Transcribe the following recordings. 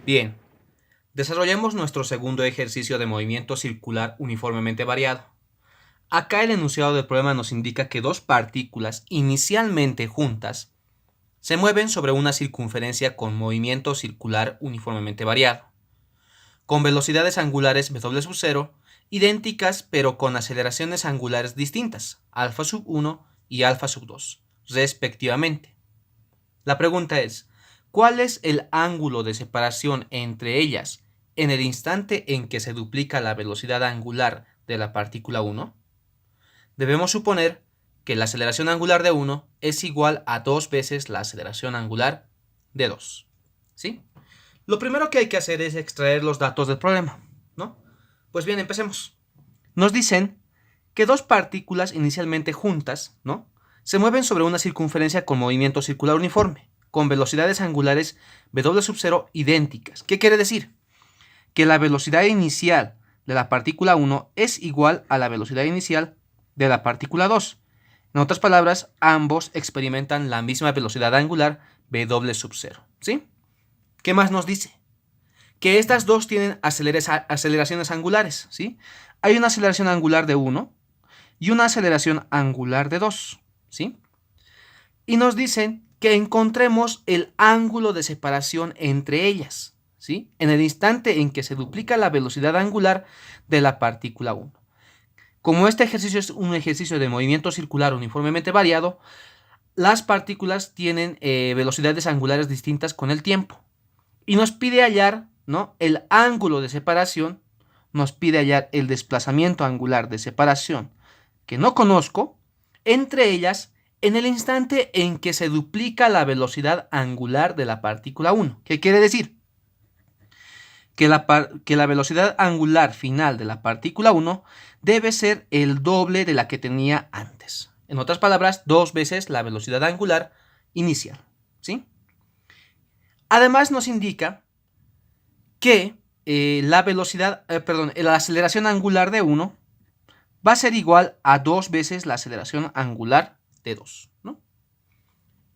Bien, desarrollemos nuestro segundo ejercicio de movimiento circular uniformemente variado. Acá el enunciado del problema nos indica que dos partículas inicialmente juntas se mueven sobre una circunferencia con movimiento circular uniformemente variado, con velocidades angulares w sub 0 idénticas pero con aceleraciones angulares distintas, alfa sub 1 y alfa sub 2, respectivamente. La pregunta es, ¿cuál es el ángulo de separación entre ellas en el instante en que se duplica la velocidad angular de la partícula 1? Debemos suponer que la aceleración angular de 1 es igual a 2 veces la aceleración angular de 2. ¿Sí? Lo primero que hay que hacer es extraer los datos del problema, ¿no? Pues bien, empecemos. Nos dicen que dos partículas inicialmente juntas, ¿no?, se mueven sobre una circunferencia con movimiento circular uniforme, con velocidades angulares w sub 0 idénticas. ¿Qué quiere decir? Que la velocidad inicial de la partícula 1 es igual a la velocidad inicial de la partícula 2. En otras palabras, ambos experimentan la misma velocidad angular w sub 0. ¿Sí? ¿Qué más nos dice? Que estas dos tienen aceleraciones angulares. ¿Sí? Hay una aceleración angular de 1 y una aceleración angular de 2. ¿Sí? Y nos dicen que encontremos el ángulo de separación entre ellas, ¿sí?, en el instante en que se duplica la velocidad angular de la partícula 1. Como este ejercicio es un ejercicio de movimiento circular uniformemente variado, las partículas tienen velocidades angulares distintas con el tiempo. Y nos pide hallar, ¿no?, el ángulo de separación, nos pide hallar el desplazamiento angular de separación, que no conozco, entre ellas en el instante en que se duplica la velocidad angular de la partícula 1. ¿Qué quiere decir? Que la velocidad angular final de la partícula 1 debe ser el doble de la que tenía antes. En otras palabras, 2 veces la velocidad angular inicial. ¿Sí? Además nos indica que la aceleración angular de 1 va a ser igual a 2 veces la aceleración angular de 2, ¿no?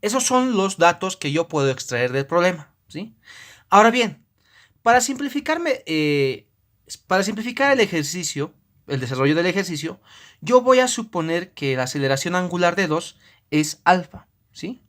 Esos son los datos que yo puedo extraer del problema, ¿sí? Ahora bien, para simplificar el ejercicio, el desarrollo del ejercicio, yo voy a suponer que la aceleración angular de 2 es alfa, ¿sí?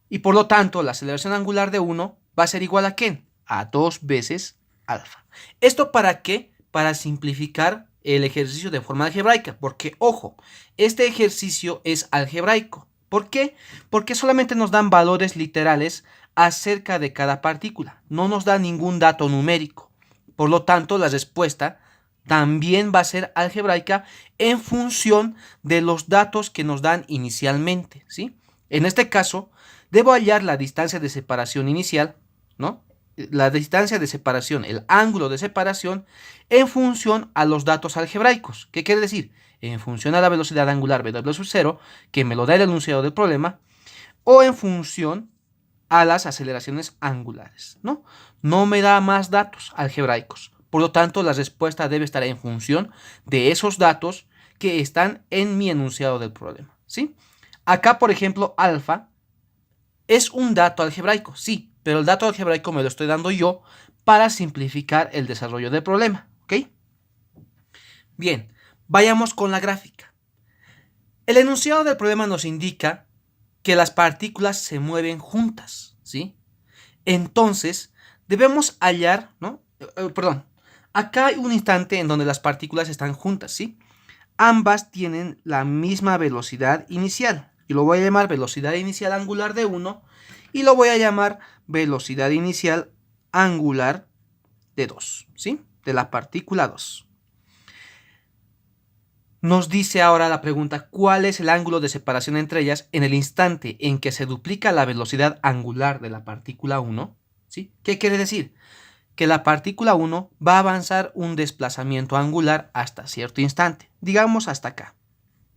Y por lo tanto, la aceleración angular de 1 va a ser igual a ¿qué? A 2 veces alfa. ¿Esto para qué? Para simplificar el ejercicio de forma algebraica, porque ojo, este ejercicio es algebraico. ¿Por qué? Porque solamente nos dan valores literales acerca de cada partícula, no nos da ningún dato numérico. Por lo tanto, la respuesta también va a ser algebraica en función de los datos que nos dan inicialmente, ¿sí? En este caso, debo hallar la distancia de separación inicial, ¿no?, la distancia de separación, el ángulo de separación, en función a los datos algebraicos. ¿Qué quiere decir? En función a la velocidad angular w sub 0, que me lo da el enunciado del problema, o en función a las aceleraciones angulares, ¿no? No me da más datos algebraicos. Por lo tanto, la respuesta debe estar en función de esos datos que están en mi enunciado del problema, ¿sí? Acá, por ejemplo, alfa es un dato algebraico, sí, pero el dato algebraico me lo estoy dando yo para simplificar el desarrollo del problema, ¿ok? Bien, vayamos con la gráfica. El enunciado del problema nos indica que las partículas se mueven juntas, ¿sí? Entonces, debemos hallar, ¿no? Acá hay un instante en donde las partículas están juntas, ¿sí? Ambas tienen la misma velocidad inicial. Yo lo voy a llamar velocidad inicial angular de 1 y lo voy a llamar velocidad inicial angular de 2, ¿sí? De la partícula 2. Nos dice ahora la pregunta, ¿cuál es el ángulo de separación entre ellas en el instante en que se duplica la velocidad angular de la partícula 1? ¿Sí? ¿Qué quiere decir? Que la partícula 1 va a avanzar un desplazamiento angular hasta cierto instante, digamos hasta acá,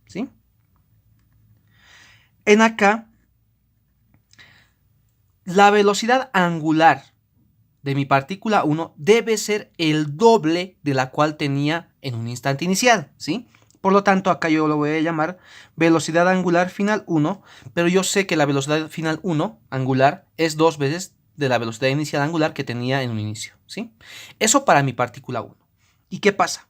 ¿sí? En acá, la velocidad angular de mi partícula 1 debe ser el doble de la cual tenía en un instante inicial, ¿sí? Por lo tanto, acá yo lo voy a llamar velocidad angular final 1, pero yo sé que la velocidad final 1, angular, es 2 veces de la velocidad inicial angular que tenía en un inicio, ¿sí? Eso para mi partícula 1. ¿Y qué pasa?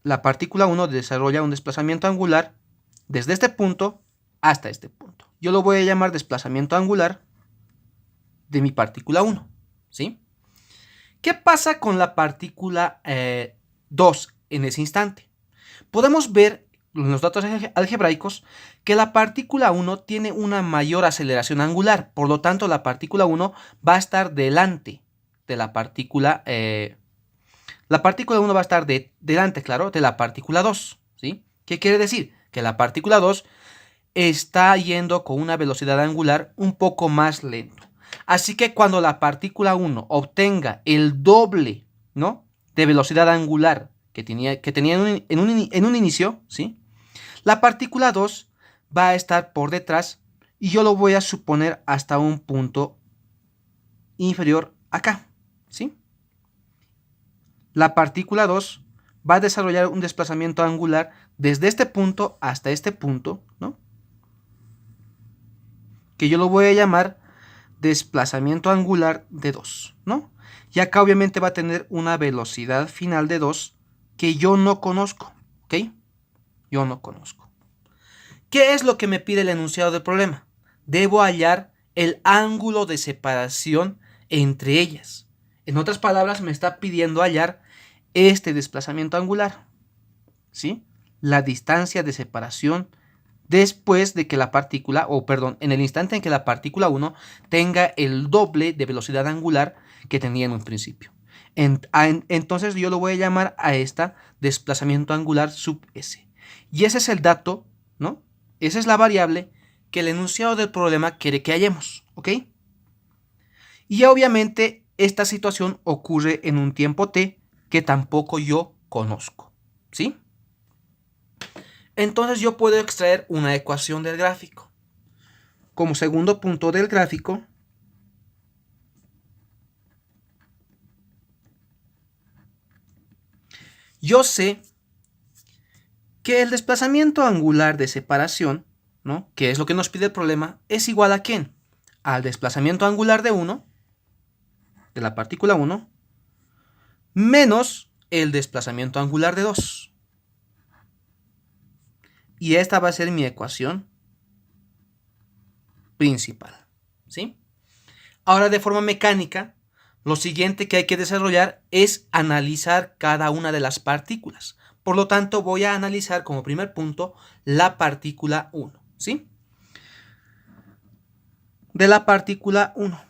La partícula 1 desarrolla un desplazamiento angular desde este punto hasta este punto. Yo lo voy a llamar desplazamiento angular de mi partícula 1, ¿sí? ¿Qué pasa con la partícula 2 en ese instante? Podemos ver en los datos algebraicos que la partícula 1 tiene una mayor aceleración angular, por lo tanto la partícula 1 va a estar delante de la partícula 1 va a estar delante, claro, de la partícula 2, ¿sí? ¿Qué quiere decir? Que la partícula 2 está yendo con una velocidad angular un poco más lento. Así que cuando la partícula 1 obtenga el doble, ¿no?, de velocidad angular que tenía en un inicio, ¿sí?, la partícula 2 va a estar por detrás y yo lo voy a suponer hasta un punto inferior acá, ¿sí? La partícula 2 va a desarrollar un desplazamiento angular desde este punto hasta este punto, ¿no?, que yo lo voy a llamar desplazamiento angular de 2, ¿no? Y acá obviamente va a tener una velocidad final de 2 que yo no conozco, ¿ok? Yo no conozco. ¿Qué es lo que me pide el enunciado del problema? Debo hallar el ángulo de separación entre ellas. En otras palabras, me está pidiendo hallar este desplazamiento angular, ¿sí? La distancia de separación después de que la partícula, en el instante en que la partícula 1 tenga el doble de velocidad angular que tenía en un principio. Entonces yo lo voy a llamar a esta desplazamiento angular sub s. Y ese es el dato, ¿no? Esa es la variable que el enunciado del problema quiere que hallemos, ¿ok? Y obviamente esta situación ocurre en un tiempo t que tampoco yo conozco, ¿sí? Entonces yo puedo extraer una ecuación del gráfico. Como segundo punto del gráfico, yo sé que el desplazamiento angular de separación, ¿no?, que es lo que nos pide el problema, es igual a ¿quién? Al desplazamiento angular de 1, de la partícula 1, menos el desplazamiento angular de 2. Y esta va a ser mi ecuación principal, ¿sí? Ahora, de forma mecánica, lo siguiente que hay que desarrollar es analizar cada una de las partículas. Por lo tanto, voy a analizar como primer punto la partícula 1, ¿sí? De la partícula 1.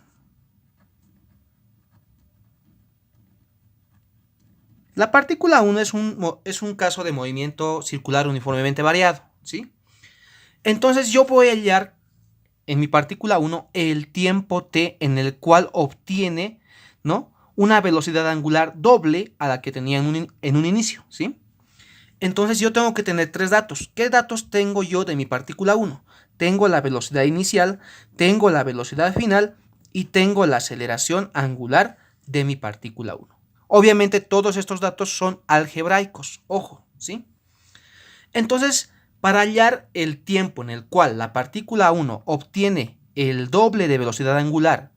La partícula 1 es un caso de movimiento circular uniformemente variado, ¿sí? Entonces yo voy a hallar en mi partícula 1 el tiempo t en el cual obtiene, ¿no?, una velocidad angular doble a la que tenía en un inicio, ¿sí? Entonces yo tengo que tener tres datos. ¿Qué datos tengo yo de mi partícula 1? Tengo la velocidad inicial, tengo la velocidad final y tengo la aceleración angular de mi partícula 1. Obviamente todos estos datos son algebraicos, ojo, ¿sí? Entonces, para hallar el tiempo en el cual la partícula 1 obtiene el doble de velocidad angular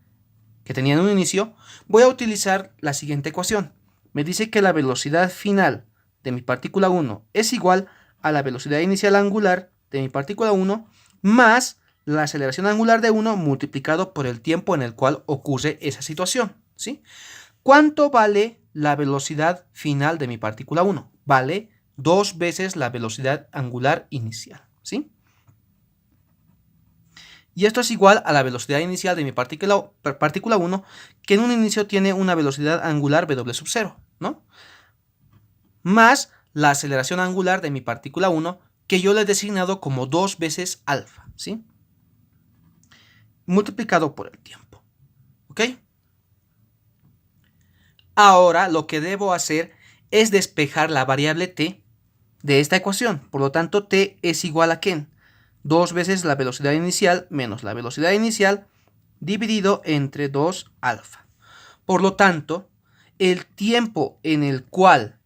que tenía en un inicio, voy a utilizar la siguiente ecuación. Me dice que la velocidad final de mi partícula 1 es igual a la velocidad inicial angular de mi partícula 1 más la aceleración angular de 1 multiplicado por el tiempo en el cual ocurre esa situación, ¿sí? ¿Cuánto vale la velocidad final de mi partícula 1? Vale 2 veces la velocidad angular inicial, ¿sí? Y esto es igual a la velocidad inicial de mi partícula 1, que en un inicio tiene una velocidad angular w sub 0, ¿no? Más la aceleración angular de mi partícula 1, que yo le he designado como 2 veces alfa, ¿sí? Multiplicado por el tiempo, ¿ok? Ahora lo que debo hacer es despejar la variable t de esta ecuación. Por lo tanto, t es igual a ¿qué? 2 veces la velocidad inicial menos la velocidad inicial dividido entre 2 alfa. Por lo tanto, el tiempo en el cual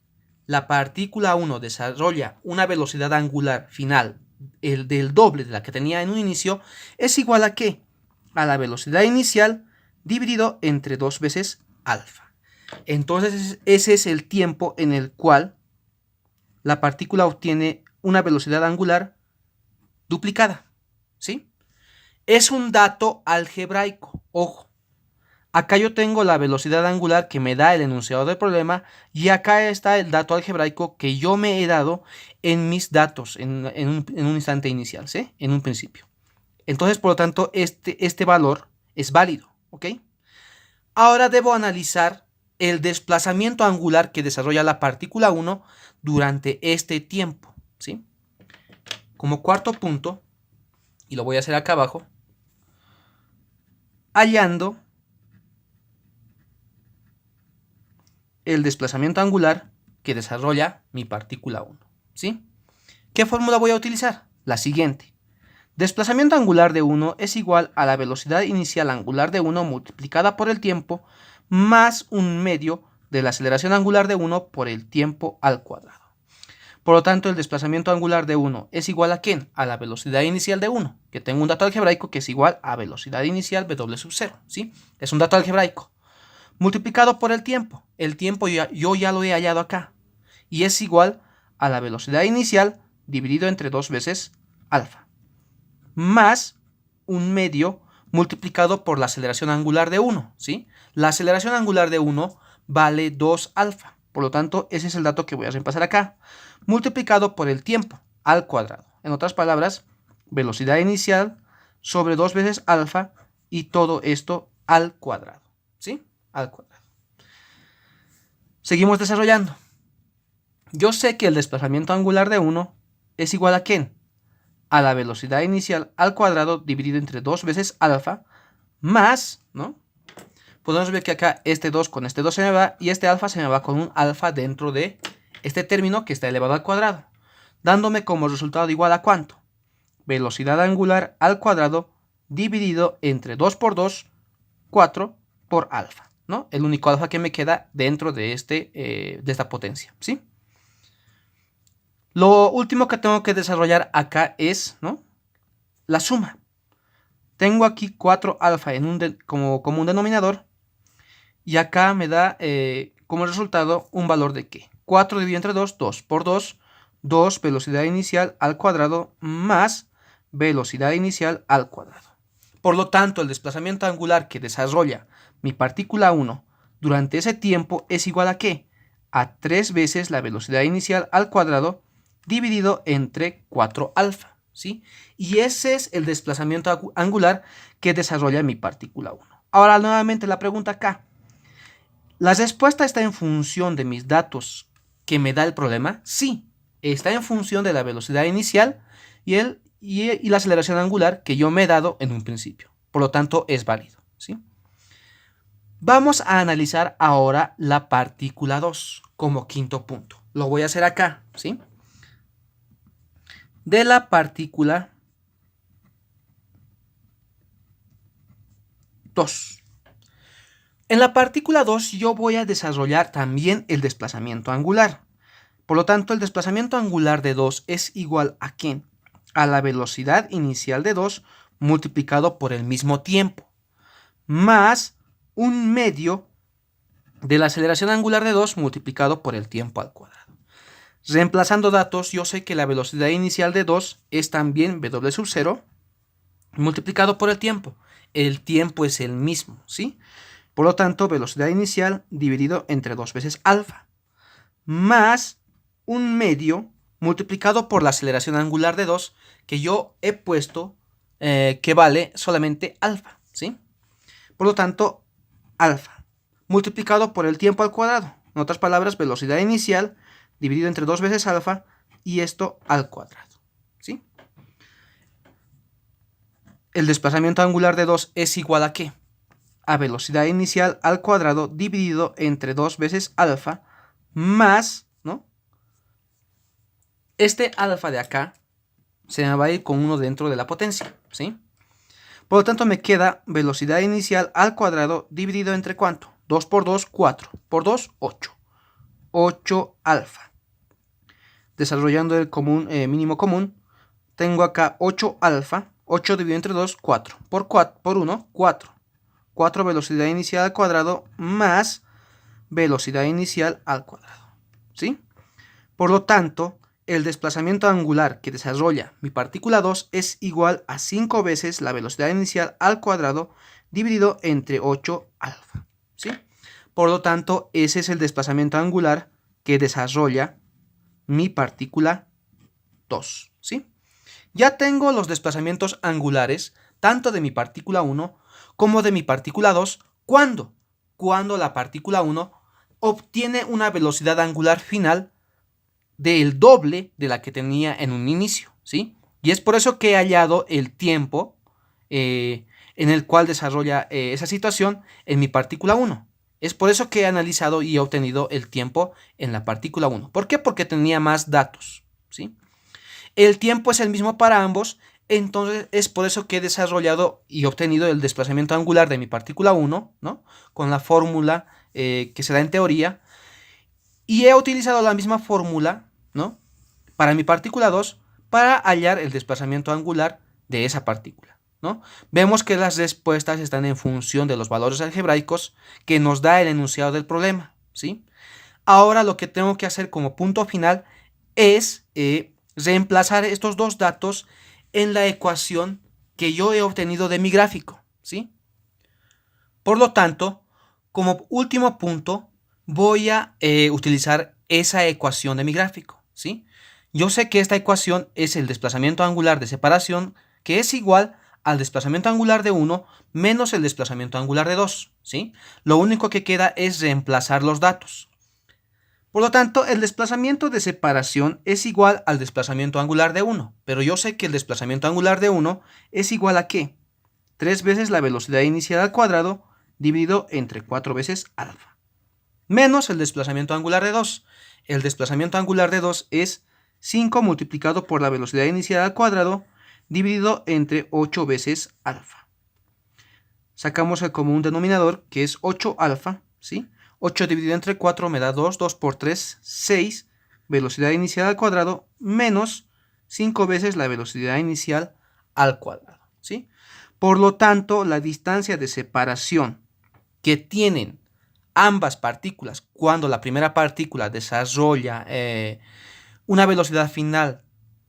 la partícula 1 desarrolla una velocidad angular final, el del doble de la que tenía en un inicio, es igual a ¿qué? a la velocidad inicial dividido entre 2 veces alfa. Entonces ese es el tiempo en el cual la partícula obtiene una velocidad angular duplicada, ¿sí? Es un dato algebraico, ojo. Acá yo tengo la velocidad angular que me da el enunciado del problema y acá está el dato algebraico que yo me he dado en mis datos en un instante inicial, ¿sí? En un principio. Entonces, por lo tanto, este valor es válido, ¿ok? Ahora debo analizar el desplazamiento angular que desarrolla la partícula 1 durante este tiempo, ¿sí? Como cuarto punto, y lo voy a hacer acá abajo, hallando el desplazamiento angular que desarrolla mi partícula 1, ¿sí? ¿Qué fórmula voy a utilizar? La siguiente. Desplazamiento angular de 1 es igual a la velocidad inicial angular de 1 multiplicada por el tiempo más un medio de la aceleración angular de 1 por el tiempo al cuadrado. Por lo tanto, el desplazamiento angular de 1 es igual a ¿quién? A la velocidad inicial de 1, que tengo un dato algebraico que es igual a velocidad inicial w sub 0, ¿sí? Es un dato algebraico. Multiplicado por el tiempo. El tiempo yo ya lo he hallado acá. Y es igual a la velocidad inicial dividido entre 2 veces alfa. Más un medio multiplicado por la aceleración angular de 1, ¿sí? La aceleración angular de 1 vale 2 alfa. Por lo tanto, ese es el dato que voy a reemplazar acá. Multiplicado por el tiempo al cuadrado. En otras palabras, velocidad inicial sobre 2 veces alfa y todo esto al cuadrado, ¿sí? Al cuadrado. Seguimos desarrollando. Yo sé que el desplazamiento angular de 1 es igual a ¿quién? A la velocidad inicial al cuadrado dividido entre 2 veces alfa más, ¿no? Podemos ver que acá este 2 con este 2 se me va y este alfa se me va con un alfa dentro de este término que está elevado al cuadrado, dándome como resultado igual a ¿cuánto? Velocidad angular al cuadrado dividido entre 2 por 2, 4 por alfa, ¿no? El único alfa que me queda dentro de esta potencia, ¿sí? Lo último que tengo que desarrollar acá es, ¿no? La suma. Tengo aquí 4 alfa como un denominador y acá me da como resultado un valor de ¿qué? 4 dividido entre 2, 2 por 2, 2 velocidad inicial al cuadrado más velocidad inicial al cuadrado. Por lo tanto, el desplazamiento angular que desarrolla mi partícula 1 durante ese tiempo es igual a ¿qué? A 3 veces la velocidad inicial al cuadrado dividido entre 4 alfa, ¿sí? Y ese es el desplazamiento angular que desarrolla mi partícula 1. Ahora, nuevamente la pregunta acá. ¿La respuesta está en función de mis datos que me da el problema? Sí, está en función de la velocidad inicial y la aceleración angular que yo me he dado en un principio. Por lo tanto, es válido, ¿sí? Vamos a analizar ahora la partícula 2 como quinto punto. Lo voy a hacer acá, ¿sí? De la partícula 2. En la partícula 2 yo voy a desarrollar también el desplazamiento angular. Por lo tanto, el desplazamiento angular de 2 es igual a ¿qué? A la velocidad inicial de 2 multiplicado por el mismo tiempo, más un medio de la aceleración angular de 2 multiplicado por el tiempo al cuadrado. Reemplazando datos, yo sé que la velocidad inicial de 2 es también w sub 0 multiplicado por el tiempo. El tiempo es el mismo, ¿sí? Por lo tanto, velocidad inicial dividido entre 2 veces alfa, más un medio multiplicado por la aceleración angular de 2, que yo he puesto que vale solamente alfa, ¿sí? Por lo tanto, alfa multiplicado por el tiempo al cuadrado. En otras palabras, velocidad inicial dividido entre 2 veces alfa y esto al cuadrado, ¿sí? El desplazamiento angular de 2 es igual a ¿qué? A velocidad inicial al cuadrado dividido entre 2 veces alfa más, ¿no? Este alfa de acá se me va a ir con 1 dentro de la potencia, ¿sí? Por lo tanto, me queda velocidad inicial al cuadrado dividido entre ¿cuánto? 2 por 2, 4. Por 2, 8. 8 alfa. Desarrollando el mínimo común, tengo acá 8 alfa 8 dividido entre 2, 4. Por 1, 4. 4 velocidad inicial al cuadrado más velocidad inicial al cuadrado. ¿Sí? Por lo tanto, el desplazamiento angular que desarrolla mi partícula 2 es igual a 5 veces la velocidad inicial al cuadrado dividido entre 8 alfa. ¿Sí? Por lo tanto, ese es el desplazamiento angular que desarrolla mi partícula 2. ¿Sí? Ya tengo los desplazamientos angulares tanto de mi partícula 1 como de mi partícula 2. ¿Cuándo? Cuando la partícula 1 obtiene una velocidad angular final del doble de la que tenía en un inicio, ¿sí? Y es por eso que he hallado el tiempo en el cual desarrolla esa situación en mi partícula 1. Es por eso que he analizado y he obtenido el tiempo en la partícula 1. ¿Por qué? Porque tenía más datos, ¿sí? El tiempo es el mismo para ambos, entonces es por eso que he desarrollado y obtenido el desplazamiento angular de mi partícula 1, ¿no? Con la fórmula que se da en teoría. Y he utilizado la misma fórmula, ¿no? Para mi partícula 2 para hallar el desplazamiento angular de esa partícula, ¿no? Vemos que las respuestas están en función de los valores algebraicos que nos da el enunciado del problema, ¿sí? Ahora lo que tengo que hacer como punto final es reemplazar estos dos datos en la ecuación que yo he obtenido de mi gráfico, ¿sí? Por lo tanto, como último punto, voy a utilizar esa ecuación de mi gráfico, ¿sí? Yo sé que esta ecuación es el desplazamiento angular de separación, que es igual al desplazamiento angular de 1 menos el desplazamiento angular de 2, ¿sí? Lo único que queda es reemplazar los datos. Por lo tanto, el desplazamiento de separación es igual al desplazamiento angular de 1, pero yo sé que el desplazamiento angular de 1 es igual a ¿qué? 3 veces la velocidad inicial al cuadrado dividido entre 4 veces alfa, menos el desplazamiento angular de 2. El desplazamiento angular de 2 es 5 multiplicado por la velocidad inicial al cuadrado dividido entre 8 veces alfa. Sacamos el común denominador, que es 8 alfa, ¿sí? 8 dividido entre 4 me da 2, 2 por 3, 6, velocidad inicial al cuadrado, menos 5 veces la velocidad inicial al cuadrado, ¿sí? Por lo tanto, la distancia de separación que tienen ambas partículas cuando la primera partícula desarrolla una velocidad final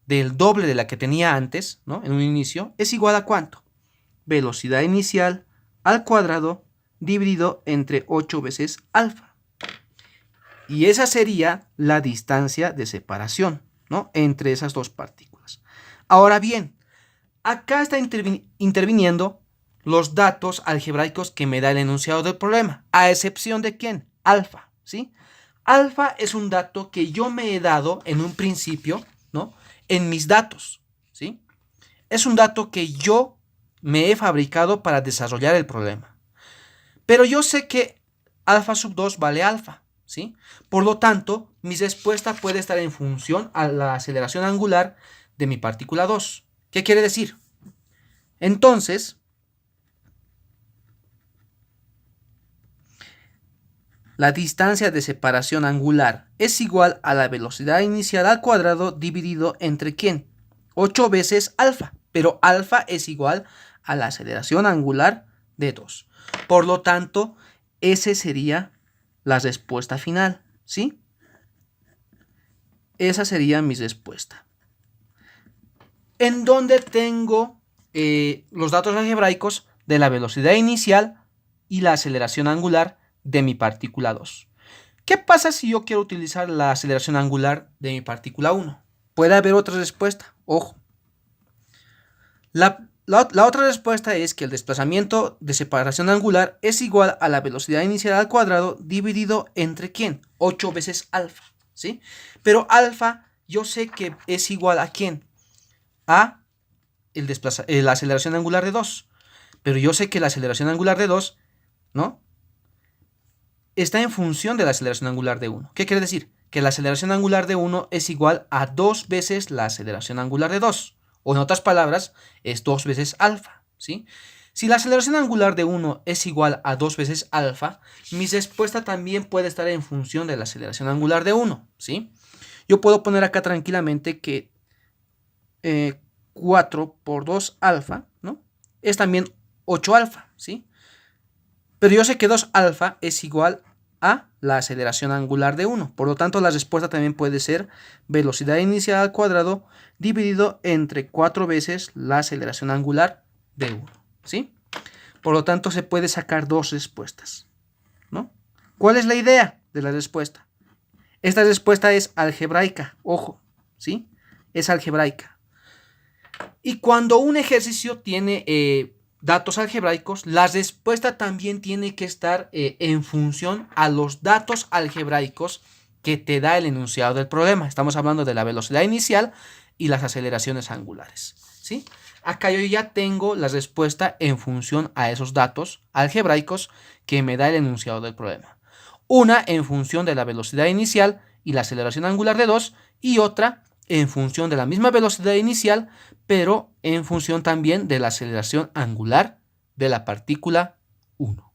del doble de la que tenía antes, ¿no? En un inicio, es igual a ¿cuánto? Velocidad inicial al cuadrado dividido entre 8 veces alfa. Y esa sería la distancia de separación, ¿no? Entre esas dos partículas. Ahora bien, acá está interviniendo los datos algebraicos que me da el enunciado del problema, a excepción de ¿quién? Alfa, ¿sí? Alfa es un dato que yo me he dado en un principio, ¿no? En mis datos, ¿sí? Es un dato que yo me he fabricado para desarrollar el problema. Pero yo sé que alfa sub 2 vale alfa, ¿sí? Por lo tanto, mi respuesta puede estar en función a la aceleración angular de mi partícula 2. ¿Qué quiere decir? Entonces, la distancia de separación angular es igual a la velocidad inicial al cuadrado dividido entre ¿quién? 8 veces alfa, pero alfa es igual a la aceleración angular de 2. Por lo tanto, esa sería la respuesta final, ¿sí? Esa sería mi respuesta. En donde tengo los datos algebraicos de la velocidad inicial y la aceleración angular de mi partícula 2. ¿Qué pasa si yo quiero utilizar la aceleración angular de mi partícula 1? Puede haber otra respuesta, ojo. La otra respuesta es que el desplazamiento de separación angular es igual a la velocidad inicial al cuadrado dividido entre ¿quién? 8 veces alfa, ¿sí? Pero alfa yo sé que es igual a ¿quién? A la aceleración angular de 2. Pero yo sé que la aceleración angular de 2, ¿no? Está en función de la aceleración angular de 1. ¿Qué quiere decir? Que la aceleración angular de 1 es igual a 2 veces la aceleración angular de 2. O en otras palabras, es 2 veces alfa, ¿sí? Si la aceleración angular de 1 es igual a 2 veces alfa, mi respuesta también puede estar en función de la aceleración angular de 1, ¿sí? Yo puedo poner acá tranquilamente que 4 por 2 alfa, ¿no? Es también 8 alfa, ¿sí? Pero yo sé que 2 alfa es igual a la aceleración angular de 1. Por lo tanto, la respuesta también puede ser velocidad inicial al cuadrado dividido entre 4 veces la aceleración angular de 1, ¿sí? Por lo tanto, se puede sacar dos respuestas, ¿no? ¿Cuál es la idea de la respuesta? Esta respuesta es algebraica, ojo, ¿sí? Es algebraica. Y cuando un ejercicio tiene datos algebraicos, la respuesta también tiene que estar en función a los datos algebraicos que te da el enunciado del problema. Estamos hablando de la velocidad inicial y las aceleraciones angulares, ¿sí? Acá yo ya tengo la respuesta en función a esos datos algebraicos que me da el enunciado del problema. Una en función de la velocidad inicial y la aceleración angular de 2 y otra en función de la misma velocidad inicial, pero en función también de la aceleración angular de la partícula 1.